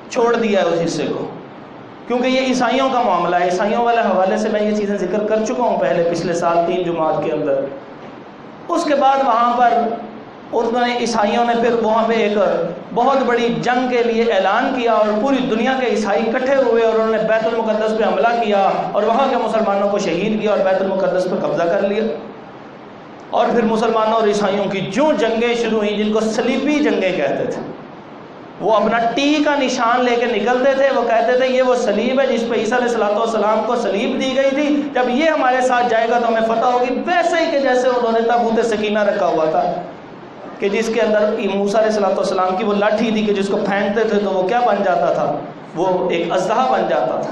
چھوڑ دیا ہے اس حصے کو، کیونکہ یہ عیسائیوں کا معاملہ ہے۔ عیسائیوں والے حوالے سے میں یہ چیزیں ذکر کر چکا ہوں پہلے، پچھلے سال 3 جمعات کے اندر۔ اس کے بعد وہاں پر انہوں نے عیسائیوں نے پھر وہاں پہ ایک بہت بڑی جنگ کے لیے اعلان کیا، اور پوری دنیا کے عیسائی اکٹھے ہوئے اور انہوں نے بیت المقدس پہ حملہ کیا اور وہاں کے مسلمانوں کو شہید کیا اور بیت المقدس پہ قبضہ کر لیا۔ اور پھر مسلمانوں اور عیسائیوں کی جو جنگیں شروع ہوئیں، جن کو صلیبی جنگیں کہتے تھے، وہ اپنا ٹی کا نشان لے کے نکلتے تھے، وہ کہتے تھے یہ وہ صلیب ہے جس پہ عیسیٰ علیہ السلام کو صلیب دی گئی تھی، جب یہ ہمارے ساتھ جائے گا تو ہمیں فتح ہوگی۔ ویسے ہی کہ جیسے انہوں نے تابوت سکینہ رکھا ہوا تھا کہ جس کے اندر موسیٰ علیہ السلام کی وہ لاٹھی تھی کہ جس کو پھینکتے تھے تو وہ کیا بن جاتا تھا، وہ ایک اژدہا بن جاتا تھا،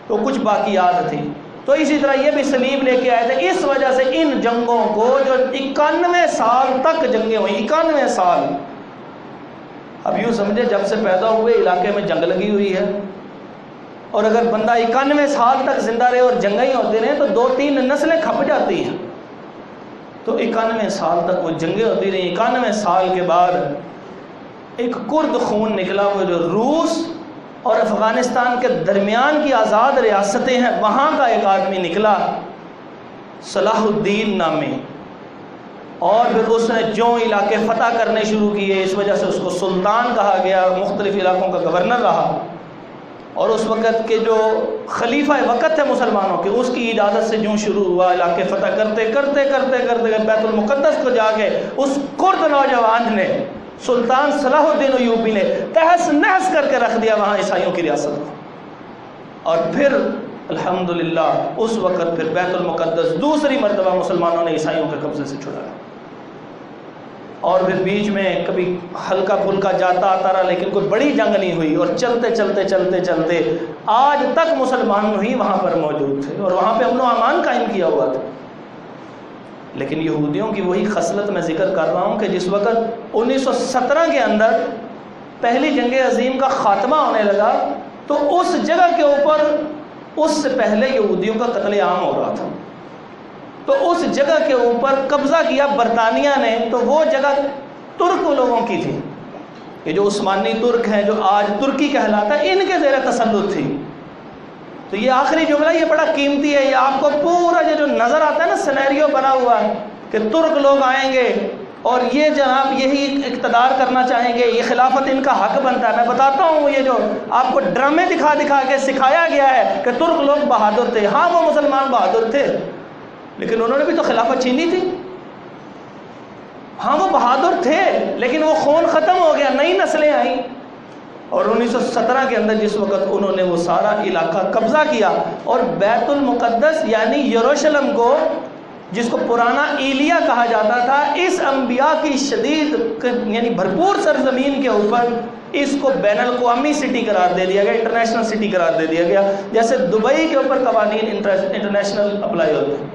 تو کچھ باقیات تھی۔ تو اسی طرح یہ بھی صلیب لے کے آئے تھے۔ اس وجہ سے ان جنگوں کو جو 91 سال تک جنگیں ہوئی، 91 سال، اب یوں سمجھے جب سے پیدا ہوئے علاقے میں جنگ لگی ہوئی ہے، اور اگر بندہ 91 سال تک زندہ رہے اور جنگیں ہی ہوتے رہے تو 2-3 نسلیں کھپ جاتی ہیں۔ تو 91 سال تک وہ جنگیں ہوتی رہی۔ 91 سال کے بعد ایک کرد خون نکلا، وہ جو روس اور افغانستان کے درمیان کی آزاد ریاستیں ہیں وہاں کا ایک آدمی نکلا، صلاح الدین نامی، اور پھر اس نے جو علاقے فتح کرنے شروع کیے، اس وجہ سے اس کو سلطان کہا گیا، مختلف علاقوں کا گورنر رہا۔ اور اس وقت کے جو خلیفہ وقت ہے مسلمانوں کے، اس کی اجازت سے جو شروع ہوا، علاقے فتح کرتے کرتے کرتے کرتے بیت المقدس کو جا کے اس کرد نوجوان نے، سلطان صلاح الدین ایوبی نے تہس نہس کر کے رکھ دیا وہاں عیسائیوں کی ریاست کو۔ اور پھر الحمدللہ اس وقت پھر بیت المقدس دوسری مرتبہ مسلمانوں نے عیسائیوں کے قبضے سے چھڑایا، اور پھر بیچ میں کبھی ہلکا پھلکا جاتا آتا رہا، لیکن کوئی بڑی جنگ نہیں ہوئی، اور چلتے چلتے چلتے چلتے آج تک مسلمان ہی وہاں پر موجود تھے اور وہاں پہ امن و امان قائم کیا ہوا تھا۔ لیکن یہودیوں کی وہی خصلت میں ذکر کر رہا ہوں کہ جس وقت 1917 کے اندر پہلی جنگ عظیم کا خاتمہ ہونے لگا تو اس جگہ کے اوپر اس سے پہلے یہودیوں کا قتل عام ہو رہا تھا، تو اس جگہ کے اوپر قبضہ کیا برطانیہ نے، تو وہ جگہ ترک لوگوں کی تھی، یہ جو عثمانی ترک ہیں جو آج ترکی کہلاتا ہے، ان کے زیر تسلط تھی۔ تو یہ آخری جملہ یہ بڑا قیمتی ہے، یہ آپ کو پورا یہ جو نظر آتا ہے نا سینیریو بنا ہوا ہے کہ ترک لوگ آئیں گے اور یہ جناب یہی اقتدار کرنا چاہیں گے، یہ خلافت ان کا حق بنتا ہے۔ میں بتاتا ہوں یہ جو آپ کو ڈرامے دکھا دکھا کے سکھایا گیا ہے کہ ترک لوگ بہادر تھے، ہاں وہ مسلمان بہادر تھے، لیکن انہوں نے بھی تو خلافت چھینی تھی۔ ہاں وہ بہادر تھے لیکن وہ خون ختم ہو گیا، نئی نسلیں آئیں، اور 1917 کے اندر جس وقت انہوں نے وہ سارا علاقہ قبضہ کیا اور بیت المقدس یعنی یروشلم کو جس کو پرانا ایلیا کہا جاتا تھا، اس انبیاء کی شدید یعنی بھرپور سرزمین کے اوپر اس کو بین الاقوامی سٹی قرار دے دیا گیا، انٹرنیشنل سٹی قرار دے دیا گیا، جیسے دبئی کے اوپر قوانین انٹرنیشنل اپلائی ہوتے ہیں۔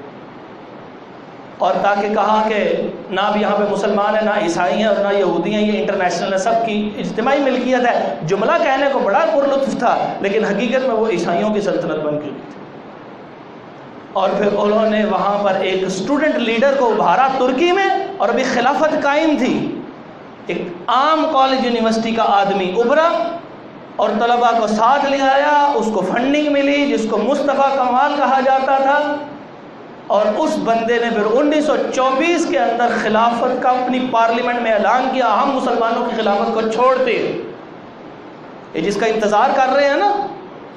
اور تاکہ کہا کہ نہ اب یہاں پہ مسلمان ہیں، نہ عیسائی ہیں، اور نہ یہودی ہیں، یہ انٹرنیشنل ہے، سب کی اجتماعی ملکیت ہے۔ جملہ کہنے کو بڑا پرلطف تھا، لیکن حقیقت میں وہ عیسائیوں کی سلطنت بن گئی تھی۔ اور پھر انہوں نے وہاں پر ایک اسٹوڈنٹ لیڈر کو ابھارا ترکی میں، اور ابھی خلافت قائم تھی، ایک عام کالج یونیورسٹی کا آدمی ابھرا اور طلباء کو ساتھ لے آیا، اس کو فنڈنگ ملی جس کو مصطفیٰ کمال کہا جاتا تھا، اور اس بندے نے پھر 1924 کے اندر خلافت کا اپنی پارلیمنٹ میں اعلان کیا، ہم مسلمانوں کی خلافت کو چھوڑتے ہیں۔ یہ جس کا انتظار کر رہے ہیں نا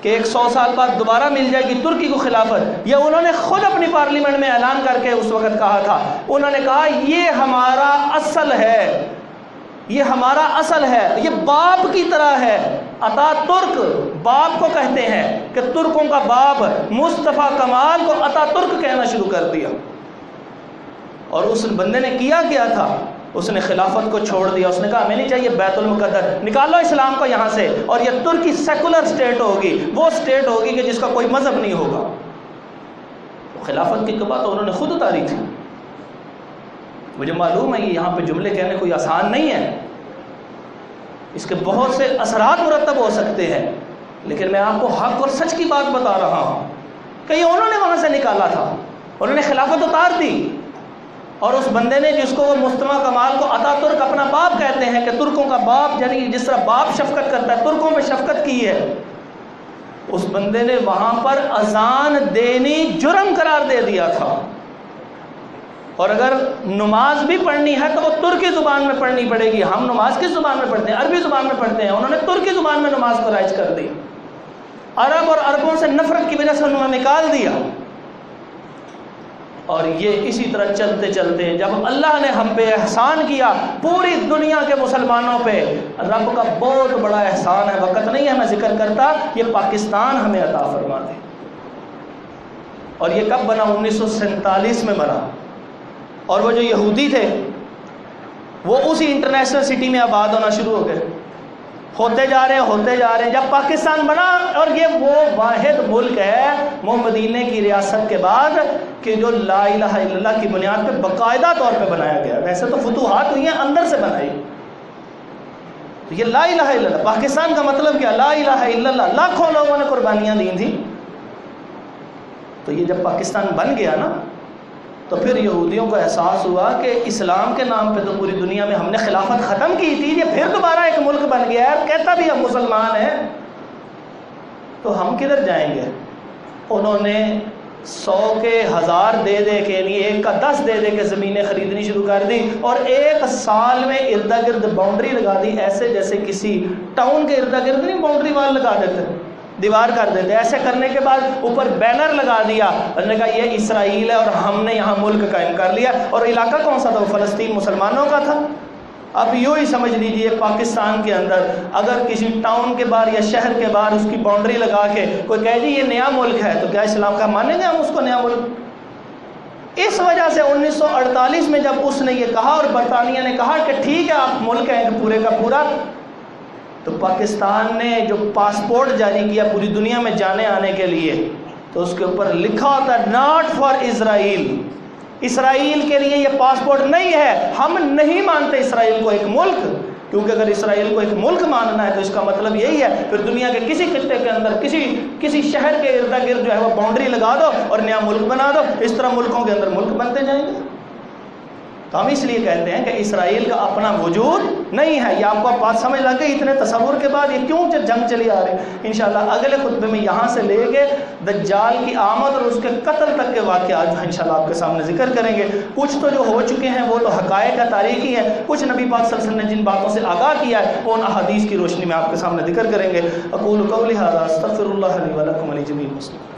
کہ 100 سال بعد دوبارہ مل جائے گی ترکی کو خلافت، یہ انہوں نے خود اپنی پارلیمنٹ میں اعلان کر کے اس وقت کہا تھا۔ انہوں نے کہا یہ ہمارا اصل ہے، یہ ہمارا اصل ہے، یہ باپ کی طرح ہے۔ اتا ترک باپ کو کہتے ہیں کہ ترکوں کا باپ مصطفیٰ کمال کو اتا ترک کہنا شروع کر دیا۔ اور اس بندے نے کیا تھا، اس نے خلافت کو چھوڑ دیا۔ اس نے کہا ہمیں نہیں چاہیے بیت المقدس، نکالو اسلام کو یہاں سے، اور یہ ترکی سیکولر سٹیٹ ہوگی، وہ سٹیٹ ہوگی کہ جس کا کوئی مذہب نہیں ہوگا۔ خلافت کی قبا تو انہوں نے خود اتاری تھی۔ مجھے معلوم ہے یہ یہاں پہ جملے کہنے کوئی آسان نہیں ہے، اس کے بہت سے اثرات مرتب ہو سکتے ہیں، لیکن میں آپ کو حق اور سچ کی بات بتا رہا ہوں کہ یہ انہوں نے وہاں سے نکالا تھا، انہوں نے خلافت اتار دی۔ اور اس بندے نے جس کو وہ مصطفیٰ کمال کو اتا ترک اپنا باپ کہتے ہیں کہ ترکوں کا باپ، یعنی جس طرح باپ شفقت کرتا ہے، ترکوں پہ شفقت کی ہے، اس بندے نے وہاں پر اذان دینی جرم قرار دے دیا تھا۔ اور اگر نماز بھی پڑھنی ہے تو وہ ترکی زبان میں پڑھنی پڑے گی۔ ہم نماز کس زبان میں پڑھتے ہیں؟ عربی زبان میں پڑھتے ہیں، انہوں نے ترکی زبان میں نماز کو رائج کر دی۔ عرب اور عربوں سے نفرت کی وجہ سے انہوں نے نکال دیا۔ اور یہ اسی طرح چلتے چلتے جب اللہ نے ہم پہ احسان کیا، پوری دنیا کے مسلمانوں پہ رب کا بہت بڑا احسان ہے، وقت نہیں ہے میں ذکر کرتا، یہ پاکستان ہمیں عطا فرما دے۔ اور یہ کب بنا؟ 1947 میں بنا۔ اور وہ جو یہودی تھے وہ اسی انٹرنیشنل سٹی میں آباد ہونا شروع ہو گئے، ہوتے جا رہے ہیں۔ جب پاکستان بنا، اور یہ وہ واحد ملک ہے وہ مدینے کی ریاست کے بعد کہ جو لا الہ الا اللہ کی بنیاد پہ باقاعدہ طور پہ بنایا گیا۔ ویسے تو فتوحات ہوئی ہیں، اندر سے بنائی۔ تو یہ لا الہ الا اللہ، پاکستان کا مطلب کیا؟ لا الہ الا اللہ، لاکھوں لوگوں نے قربانیاں دی تھیں۔ تو یہ جب پاکستان بن گیا نا، تو پھر یہودیوں کو احساس ہوا کہ اسلام کے نام پہ تو پوری دنیا میں ہم نے خلافت ختم کی تھی، یہ پھر دوبارہ ایک ملک بن گیا ہے، کہتا بھی ہم مسلمان ہیں، تو ہم کدھر جائیں گے؟ انہوں نے 100 کے 1000 دے کے، یعنی 1 کا 10 دے کے زمینیں خریدنی شروع کر دی، اور 1 سال میں ارد گرد باؤنڈری لگا دی، ایسے جیسے کسی ٹاؤن کے ارد گرد نہیں باؤنڈری وال لگا دیتے، دیوار کر دیتے۔ ایسے کرنے کے بعد اوپر بینر لگا دیا، انہوں نے کہا یہ اسرائیل ہے اور ہم نے یہاں ملک قائم کر لیا۔ اور علاقہ کون سا تھا؟ وہ فلسطین مسلمانوں کا تھا۔ اب یوں ہی سمجھ لیجئے پاکستان کے اندر اگر کسی ٹاؤن کے باہر یا شہر کے باہر اس کی باؤنڈری لگا کے کوئی کہے جی یہ نیا ملک ہے، تو کیا اسلام کا مانیں گے ہم اس کو نیا ملک؟ اس وجہ سے 1948 میں جب اس نے یہ کہا اور برطانیہ نے کہا کہ ٹھیک ہے آپ ملک ہیں پورے کا پورا، تو پاکستان نے جو پاسپورٹ جاری کیا پوری دنیا میں جانے آنے کے لیے، تو اس کے اوپر لکھا ہوتا ہے ناٹ فار اسرائیل، اسرائیل کے لیے یہ پاسپورٹ نہیں ہے، ہم نہیں مانتے اسرائیل کو ایک ملک، کیونکہ اگر اسرائیل کو ایک ملک ماننا ہے تو اس کا مطلب یہی ہے پھر دنیا کے کسی خطے کے اندر کسی شہر کے ارد گرد جو ہے وہ باؤنڈری لگا دو اور نیا ملک بنا دو، اس طرح ملکوں کے اندر ملک بنتے جائیں گے۔ تو ہم اس لیے کہتے ہیں کہ اسرائیل کا اپنا وجود نہیں ہے۔ یہ آپ کو بات سمجھ لگ گئی اتنے تصور کے بعد یہ کیوں جنگ چلی آ رہی ہے؟ انشاءاللہ اگلے خطبے میں یہاں سے لے کے دجال کی آمد اور اس کے قتل تک کے واقعات جو انشاءاللہ آپ کے سامنے ذکر کریں گے۔ کچھ تو جو ہو چکے ہیں وہ تو حقائق کا تاریخی ہے، کچھ نبی پاک صلی اللہ علیہ وسلم نے جن باتوں سے آگاہ کیا ہے وہ ان احادیث کی روشنی میں آپ کے سامنے ذکر کریں گے۔ اقول قولی ھذا استغفر اللہ لی ولکم ولجمیع المسلمین۔